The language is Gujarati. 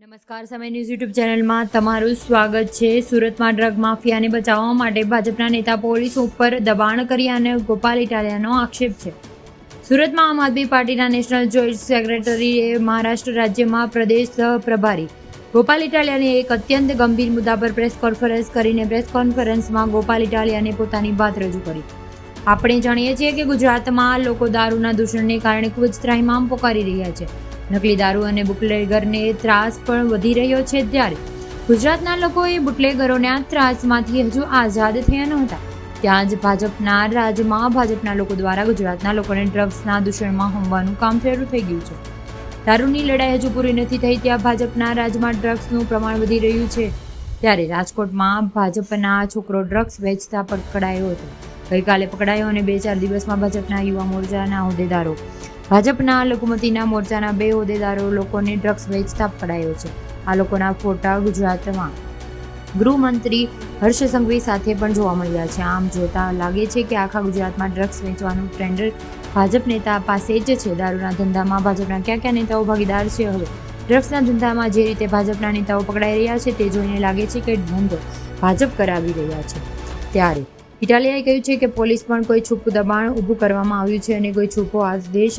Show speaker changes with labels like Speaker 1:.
Speaker 1: નમસ્કાર, સમય ન્યૂઝ યુટ્યુબ ચેનલમાં તમારું સ્વાગત છે. સુરતમાં ડ્રગ માફિયાને બચાવવા માટે ભાજપના નેતા પોલીસ ઉપર દબાણ કરી અને ગોપાલ ઇટાલિયાનો આક્ષેપ છે. સુરતમાં આમ આદમી પાર્ટીના નેશનલ જોઈન્ટ સેક્રેટરીએ મહારાષ્ટ્ર રાજ્યમાં પ્રદેશ પ્રભારી ગોપાલ ઇટાલિયાને એક અત્યંત ગંભીર મુદ્દા પર પ્રેસ કોન્ફરન્સ કરીને પ્રેસ કોન્ફરન્સમાં ગોપાલ ઇટાલિયાને પોતાની વાત રજૂ કરી. આપણે જાણીએ છીએ કે ગુજરાતમાં લોકો દારૂના દૂષણને કારણે ખૂબ જ ત્રાહિમામ પોકારી રહ્યા છે. નકલી દારૂ અને બુટલેગરને ત્રાસ પણ વધી રહ્યો છે. ત્યારે ગુજરાતના લોકોએ બુટલેગરોના ત્રાસમાંથી હજુ આઝાદ થયા નહોતા, ત્યાં જ ભાજપના રાજમાં ભાજપના લોકો દ્વારા ગુજરાતના લોકોને ડ્રગ્સના દૂષણમાં હોમવાનું કામ શરૂ થઈ ગયું છે. દારૂની લડાઈ હજુ પૂરી નથી થઈ, ત્યાં ભાજપના રાજમાં ડ્રગ્સનું પ્રમાણ વધી રહ્યું છે. ત્યારે રાજકોટમાં ભાજપના છોકરો ડ્રગ્સ વેચતા પકડાયો હતો. ગઈકાલે પકડાયો અને 2-4 દિવસમાં ભાજપના યુવા મોરચાના હોદ્દેદારો, ભાજપના લઘુમતીના મોરચાના 2 હોદ્દેદારો લોકોને ડ્રગ્સ વેચતા પકડાયો છે. આ લોકોના ફોટા ગુજરાતમાં ગૃહમંત્રી હર્ષ સંઘવી સાથે પણ જોવા મળ્યા છે. આમ જોતા લાગે છે કે આખા ગુજરાતમાં ડ્રગ્સ વેચવાનું ટ્રેન્ડ ભાજપ નેતા પાસે જ છે. દારૂના ધંધામાં ભાજપના કયા નેતાઓ ભાગીદાર છે? હવે ડ્રગ્સના ધંધામાં જે રીતે ભાજપના નેતાઓ પકડાઈ રહ્યા છે તે જોઈને લાગે છે કે ધંધો ભાજપ કરાવી રહ્યા છે. ત્યારે ઇટાલિયાએ કહ્યું છે કે પોલીસ પણ કોઈ છુપું દબાણ ઊભું કરવામાં આવ્યું છે અને કોઈ છુપો આદેશ